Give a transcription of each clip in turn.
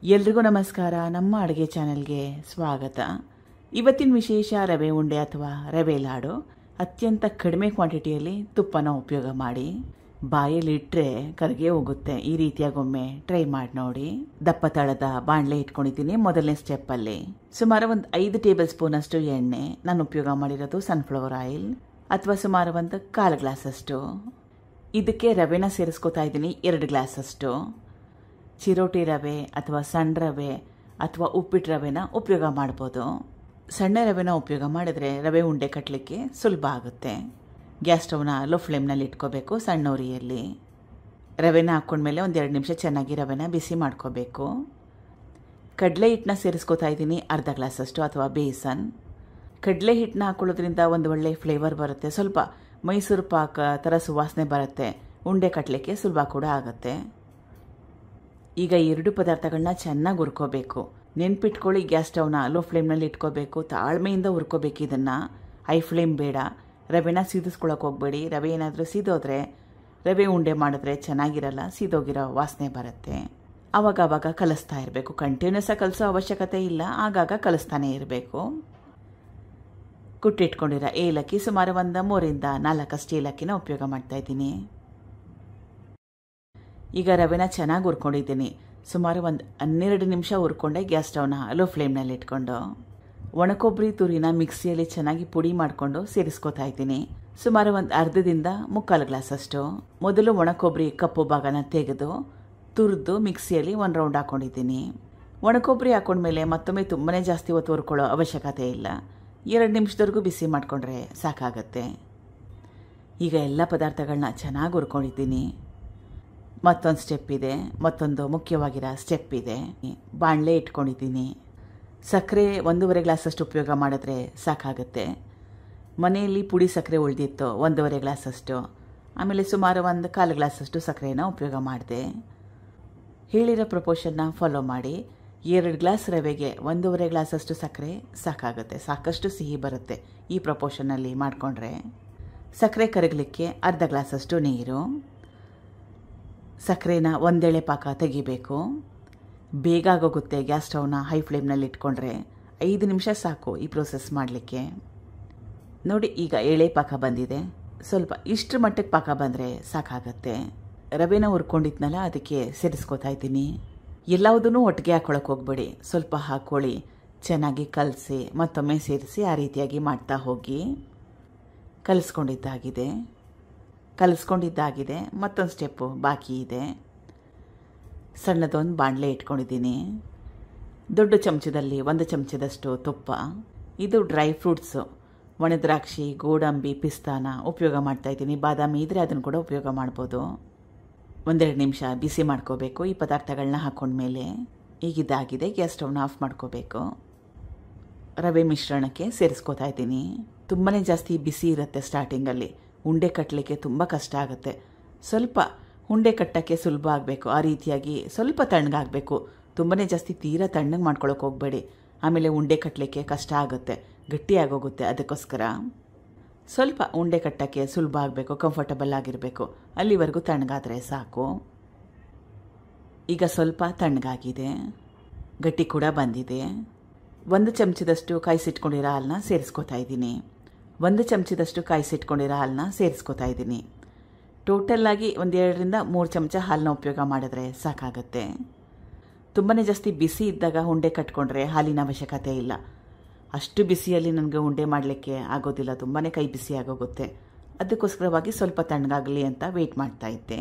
ಎಲ್ರಿಗೂ ನಮಸ್ಕಾರ. ನಮ್ಮ ಅಡುಗೆ ಚಾನೆಲ್ಗೆ ಸ್ವಾಗತ. ಇವತ್ತಿನ ವಿಶೇಷ ರವೆ ಉಂಡೆ ಅಥವಾ ರವೆ ಲಾಡು. ಅತ್ಯಂತ ಕಡಿಮೆ ಕ್ವಾಂಟಿಟಿಯಲ್ಲಿ ತುಪ್ಪನ ಉಪಯೋಗ ಮಾಡಿ ಬಾಯಲ್ಲಿ ಇಟ್ಟರೆ ಕರಗೇ ಹೋಗುತ್ತೆ. ಈ ರೀತಿಯಾಗೊಮ್ಮೆ ಟ್ರೈ ಮಾಡಿ ನೋಡಿ. ದಪ್ಪ ತಳದ ಬಾಣಲೆ ಇಟ್ಕೊಂಡಿದ್ದೀನಿ. ಮೊದಲನೇ ಸ್ಟೆಪ್ಪಲ್ಲಿ ಸುಮಾರು ಒಂದು 5 ಟೇಬಲ್ ಸ್ಪೂನ್ ಅಷ್ಟು ಎಣ್ಣೆ. ನಾನು ಉಪಯೋಗ ಮಾಡಿರೋದು ಸನ್ಫ್ಲವರ್ ಆಯಿಲ್ ಅಥವಾ ಸುಮಾರು ಒಂದು 1/4 ಗ್ಲಾಸ್ ಅಷ್ಟು. ಇದಕ್ಕೆ ರವೆನ ಸೇರಿಸ್ಕೊತಾ ಇದ್ದೀನಿ 2 ಗ್ಲಾಸ್ ಅಷ್ಟು. ಚಿರೋಟಿ ರವೆ ಅಥವಾ ಸಣ್ಣ ರವೆ ಅಥವಾ ಉಪ್ಪಿಟ್ಟು ರವೆನ ಉಪಯೋಗ ಮಾಡ್ಬೋದು. ಸಣ್ಣ ರವೆನ ಉಪಯೋಗ ಮಾಡಿದ್ರೆ ರವೆ ಉಂಡೆ ಕಟ್ಟಲಿಕ್ಕೆ ಸುಲಭ ಆಗುತ್ತೆ. ಗ್ಯಾಸ್ ಸ್ಟವ್ನ ಲೋ ಫ್ಲೇಮ್ನಲ್ಲಿ ಇಟ್ಕೋಬೇಕು, ಸಣ್ಣ ಉರಿಯಲ್ಲಿ. ರವೆನ ಹಾಕ್ಕೊಂಡ್ಮೇಲೆ ಒಂದು 2 ನಿಮಿಷ ಚೆನ್ನಾಗಿ ರವೆನ ಬಿಸಿ ಮಾಡ್ಕೋಬೇಕು. ಕಡಲೆ ಹಿಟ್ಟನ್ನ ಸೇರಿಸ್ಕೋತಾ ಇದ್ದೀನಿ 1/2 ಗ್ಲಾಸ್ ಅಷ್ಟು ಅಥವಾ ಬೇಸನ್. ಕಡಲೆ ಹಿಟ್ಟನ್ನ ಹಾಕೊಳ್ಳೋದ್ರಿಂದ ಒಂದು ಒಳ್ಳೆ ಫ್ಲೇವರ್ ಬರುತ್ತೆ. ಸ್ವಲ್ಪ ಮೈಸೂರು ಪಾಕ ಥರ ಸುವಾಸನೆ ಬರುತ್ತೆ. ಉಂಡೆ ಕಟ್ಟಲಿಕ್ಕೆ ಸುಲಭ ಕೂಡ ಆಗುತ್ತೆ. ಈಗ 2 ಪದಾರ್ಥಗಳನ್ನ ಚೆನ್ನಾಗಿ ಹುರ್ಕೋಬೇಕು. ನೆನ್ಪಿಟ್ಕೊಳ್ಳಿ, ಗ್ಯಾಸ್ ಸ್ಟವ್ನ ಲೋ ಫ್ಲೇಮ್ನಲ್ಲಿ ಇಟ್ಕೋಬೇಕು. ತಾಳ್ಮೆಯಿಂದ ಹುರ್ಕೋಬೇಕು ಇದನ್ನು. ಹೈ ಫ್ಲೇಮ್ ಬೇಡ. ರವೆನ ಸೀದಿಸ್ಕೊಳಕ್ಕೆ ಹೋಗಬೇಡಿ. ರವೆ ಏನಾದರೂ ಸೀದೋದ್ರೆ ರವೆ ಉಂಡೆ ಮಾಡಿದ್ರೆ ಚೆನ್ನಾಗಿರಲ್ಲ, ಸೀದೋಗಿರೋ ವಾಸನೆ ಬರುತ್ತೆ. ಆವಾಗ ಕಲಿಸ್ತಾ ಇರಬೇಕು. ಕಂಟಿನ್ಯೂಸ್ ಆಗಿ ಕಲಿಸೋ ಅವಶ್ಯಕತೆ ಇಲ್ಲ, ಆಗಾಗ ಕಲಿಸ್ತಾನೆ ಇರಬೇಕು. ಕುಟ್ಟಿಟ್ಕೊಂಡಿರೋ ಏಲಕ್ಕಿ ಸುಮಾರು ಒಂದು 3ರಿಂದ 4 ಏಲಕ್ಕಿನ ಉಪಯೋಗ ಮಾಡ್ತಾ ಇದ್ದೀನಿ. ಈಗ ರವೆನ ಚೆನ್ನಾಗಿ ಹುರ್ಕೊಂಡಿದ್ದೀನಿ. ಸುಮಾರು ಒಂದು 12 ನಿಮಿಷ ಹುರ್ಕೊಂಡೆ ಗ್ಯಾಸ್ ಸ್ಟವ್ನ ಲೋ ಫ್ಲೇಮ್ನಲ್ಲಿ ಇಟ್ಕೊಂಡು. ಒಣಕೊಬ್ಬರಿ ತುರಿನ ಮಿಕ್ಸಿಯಲ್ಲಿ ಚೆನ್ನಾಗಿ ಪುಡಿ ಮಾಡಿಕೊಂಡು ಸೇರಿಸ್ಕೊತಾ ಇದ್ದೀನಿ. ಸುಮಾರು ಒಂದು 1/2ದಿಂದ 3/4 ಗ್ಲಾಸ್ ಅಷ್ಟು. ಮೊದಲು ಒಣಕೊಬ್ಬರಿ ಕಪ್ಪು ಭಾಗನ ತೆಗೆದು ತುರಿದು ಮಿಕ್ಸಿಯಲ್ಲಿ 1 ರೌಂಡ್ ಹಾಕೊಂಡಿದ್ದೀನಿ. ಒಣಕೊಬ್ಬರಿ ಹಾಕೊಂಡ್ಮೇಲೆ ಮತ್ತೊಮ್ಮೆ ತುಂಬಾ ಜಾಸ್ತಿ ಹೊತ್ತು ಹುರ್ಕೊಳ್ಳೋ ಅವಶ್ಯಕತೆ ಇಲ್ಲ. 2 ನಿಮಿಷದವರೆಗೂ ಬಿಸಿ ಮಾಡಿಕೊಂಡ್ರೆ ಸಾಕಾಗತ್ತೆ. ಈಗ ಎಲ್ಲ ಪದಾರ್ಥಗಳನ್ನ ಚೆನ್ನಾಗಿ ಹುರ್ಕೊಂಡಿದ್ದೀನಿ. ಮತ್ತೊಂದು ಸ್ಟೆಪ್ ಇದೆ, ಮತ್ತೊಂದು ಮುಖ್ಯವಾಗಿರೋ ಸ್ಟೆಪ್ ಇದೆ. ಬಾಣಲೆ ಇಟ್ಕೊಂಡಿದ್ದೀನಿ. ಸಕ್ಕರೆ 1.5 ಗ್ಲಾಸ್ ಅಷ್ಟು ಉಪಯೋಗ ಮಾಡಿದ್ರೆ ಸಾಕಾಗುತ್ತೆ. ಮನೆಯಲ್ಲಿ ಪುಡಿ ಸಕ್ಕರೆ ಉಳಿದಿತ್ತು 1.5 ಗ್ಲಾಸ್ ಅಷ್ಟು. ಆಮೇಲೆ ಸುಮಾರು ಒಂದು 1/4 ಗ್ಲಾಸ್ ಅಷ್ಟು ಸಕ್ಕರೆನ ಉಪಯೋಗ ಮಾಡಿದೆ. ಹೇಳಿರೋ ಪ್ರಪೋರ್ಷನ್ನ ಫಾಲೋ ಮಾಡಿ. 2 ಗ್ಲಾಸ್ ರವೆಗೆ 1.5 ಗ್ಲಾಸ್ ಅಷ್ಟು ಸಕ್ಕರೆ ಸಾಕಾಗುತ್ತೆ. ಸಾಕಷ್ಟು ಸಿಹಿ ಬರುತ್ತೆ ಈ ಪ್ರಪೋರ್ಷನ್ನಲ್ಲಿ ಮಾಡಿಕೊಂಡ್ರೆ. ಸಕ್ಕರೆ ಕರಗಲಿಕ್ಕೆ 1/2 ಗ್ಲಾಸ್ ಅಷ್ಟು ನೀರು. ಸಕ್ಕರೆನ ಒಂದೆಳೆ ಪಾಕ ತೆಗಿಬೇಕು. ಬೇಗ ಆಗೋಗುತ್ತೆ. ಗ್ಯಾಸ್ ಸ್ಟವ್ನ ಹೈ ಫ್ಲೇಮ್ನಲ್ಲಿ ಇಟ್ಕೊಂಡ್ರೆ 5 ನಿಮಿಷ ಸಾಕು ಈ ಪ್ರೋಸೆಸ್ ಮಾಡಲಿಕ್ಕೆ. ನೋಡಿ, ಈಗ ಎಳೆ ಪಾಕ ಬಂದಿದೆ. ಸ್ವಲ್ಪ ಇಷ್ಟರ ಮಟ್ಟಕ್ಕೆ ಪಾಕ ಬಂದರೆ ಸಾಕಾಗತ್ತೆ. ರವೆನ ಹುರ್ಕೊಂಡಿದ್ನಲ್ಲ, ಅದಕ್ಕೆ ಸೇರಿಸ್ಕೊತಾ ಇದ್ದೀನಿ. ಎಲ್ಲವುದನ್ನು ಒಟ್ಟಿಗೆ ಹಾಕ್ಕೊಳಕ್ಕೆ ಹೋಗ್ಬೇಡಿ. ಸ್ವಲ್ಪ ಹಾಕ್ಕೊಳ್ಳಿ, ಚೆನ್ನಾಗಿ ಕಲಸಿ ಮತ್ತೊಮ್ಮೆ ಸೇರಿಸಿ ಆ ರೀತಿಯಾಗಿ ಮಾಡ್ತಾ ಹೋಗಿ. ಕಲಿಸ್ಕೊಂಡಿದ್ದಾಗಿದೆ. ಮತ್ತೊಂದು ಸ್ಟೆಪ್ಪು ಬಾಕಿ ಇದೆ. ಸಣ್ಣದೊಂದು ಬಾಣಲೆ ಇಟ್ಕೊಂಡಿದ್ದೀನಿ. ದೊಡ್ಡ ಚಮಚದಲ್ಲಿ 1 ಚಮಚದಷ್ಟು ತುಪ್ಪ. ಇದು ಡ್ರೈ ಫ್ರೂಟ್ಸು, ಒಣದ್ರಾಕ್ಷಿ, ಗೋಡಂಬಿ, ಪಿಸ್ತಾನ ಉಪಯೋಗ ಮಾಡ್ತಾಯಿದ್ದೀನಿ. ಬಾದಾಮಿ ಇದ್ದರೆ ಅದನ್ನು ಕೂಡ ಉಪಯೋಗ ಮಾಡ್ಬೋದು. 1-2 ನಿಮಿಷ ಬಿಸಿ ಮಾಡ್ಕೋಬೇಕು ಈ ಪದಾರ್ಥಗಳನ್ನ ಹಾಕ್ಕೊಂಡ್ಮೇಲೆ. ಈಗಿದ್ದಾಗಿದೆ. ಗ್ಯಾಸ್ ಸ್ಟವ್ನ ಆಫ್ ಮಾಡ್ಕೋಬೇಕು. ರವೆ ಮಿಶ್ರಣಕ್ಕೆ ಸೇರಿಸ್ಕೋತಾ ಇದ್ದೀನಿ. ತುಂಬಾ ಜಾಸ್ತಿ ಬಿಸಿ ಇರುತ್ತೆ ಸ್ಟಾರ್ಟಿಂಗಲ್ಲಿ. ಉಂಡೆ ಕಟ್ಟಲಿಕ್ಕೆ ತುಂಬ ಕಷ್ಟ ಆಗುತ್ತೆ. ಸ್ವಲ್ಪ ಉಂಡೆ ಕಟ್ಟೋಕ್ಕೆ ಸುಲಭ ಆಗಬೇಕು. ಆ ರೀತಿಯಾಗಿ ಸ್ವಲ್ಪ ತಣ್ಣಗಾಗಬೇಕು. ತುಂಬಾ ಜಾಸ್ತಿ ತೀರಾ ತಣ್ಣಗೆ ಮಾಡ್ಕೊಳಕ್ಕೆ ಹೋಗಬೇಡಿ. ಆಮೇಲೆ ಉಂಡೆ ಕಟ್ಟಲಿಕ್ಕೆ ಕಷ್ಟ ಆಗುತ್ತೆ, ಗಟ್ಟಿಯಾಗೋಗುತ್ತೆ. ಅದಕ್ಕೋಸ್ಕರ ಸ್ವಲ್ಪ ಉಂಡೆ ಕಟ್ಟೋಕ್ಕೆ ಸುಲಭ ಆಗಬೇಕು, ಕಂಫರ್ಟಬಲ್ ಆಗಿರಬೇಕು. ಅಲ್ಲಿವರೆಗೂ ತಣ್ಣಗಾದರೆ ಸಾಕು. ಈಗ ಸ್ವಲ್ಪ ತಣ್ಣಗಾಗಿದೆ, ಗಟ್ಟಿ ಕೂಡ ಬಂದಿದೆ. 1 ಚಮಚದಷ್ಟು ಕಾಯಿಸಿಟ್ಕೊಂಡಿರೋ ಹಾಲನ್ನ ಸೇರಿಸ್ಕೊತಾ ಇದ್ದೀನಿ. 1 ಚಮಚದಷ್ಟು ಕಾಯಿಸಿಟ್ಕೊಂಡಿರೋ ಹಾಲನ್ನ ಸೇರಿಸ್ಕೊತಾ ಇದ್ದೀನಿ. ಟೋಟಲ್ಲಾಗಿ 2ರಿಂದ 3 ಚಮಚ ಹಾಲನ್ನ ಉಪಯೋಗ ಮಾಡಿದ್ರೆ ಸಾಕಾಗುತ್ತೆ. ತುಂಬಾ ಜಾಸ್ತಿ ಬಿಸಿ ಇದ್ದಾಗ ಉಂಡೆ ಕಟ್ಕೊಂಡ್ರೆ ಹಾಲಿನ ಅವಶ್ಯಕತೆ ಇಲ್ಲ. ಅಷ್ಟು ಬಿಸಿಯಲ್ಲಿ ನನಗೆ ಉಂಡೆ ಮಾಡಲಿಕ್ಕೆ ಆಗೋದಿಲ್ಲ, ತುಂಬಾ ಕೈ ಬಿಸಿ ಆಗೋಗುತ್ತೆ. ಅದಕ್ಕೋಸ್ಕರವಾಗಿ ಸ್ವಲ್ಪ ತಣ್ಣಗಾಗಲಿ ಅಂತ ವೆಯ್ಟ್ ಮಾಡ್ತಾ ಇದ್ದೆ.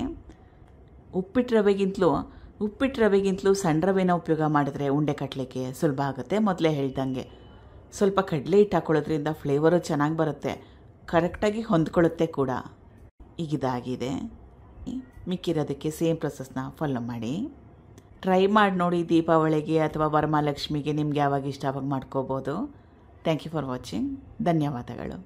ಉಪ್ಪಿಟ್ಟು ರವೆಗಿಂತಲೂ ಸಣ್ಣ ರವೆನ ಉಪಯೋಗ ಮಾಡಿದ್ರೆ ಉಂಡೆ ಕಟ್ಟಲಿಕ್ಕೆ ಸುಲಭ ಆಗುತ್ತೆ. ಮೊದಲೇ ಹೇಳ್ದಂಗೆ ಸ್ವಲ್ಪ ಕಡಲೆ ಹಿಟ್ಟು ಹಾಕೊಳ್ಳೋದ್ರಿಂದ ಫ್ಲೇವರು ಚೆನ್ನಾಗಿ ಬರುತ್ತೆ, ಕರೆಕ್ಟಾಗಿ ಹೊಂದ್ಕೊಳ್ಳುತ್ತೆ ಕೂಡ. ಈಗಿದಾಗಿದೆ. ಮಿಕ್ಕಿರೋದಕ್ಕೆ ಸೇಮ್ ಪ್ರೊಸೆಸ್ನ ಫಾಲೋ ಮಾಡಿ. ಟ್ರೈ ಮಾಡಿ ನೋಡಿ. ದೀಪಾವಳಿಗೆ ಅಥವಾ ವರಮಹಾಲಕ್ಷ್ಮಿಗೆ ನಿಮ್ಗೆ ಯಾವಾಗ ಇಷ್ಟ ಆವಾಗ ಮಾಡ್ಕೋಬೋದು. Thank you for watching. ಧನ್ಯವಾದಗಳು.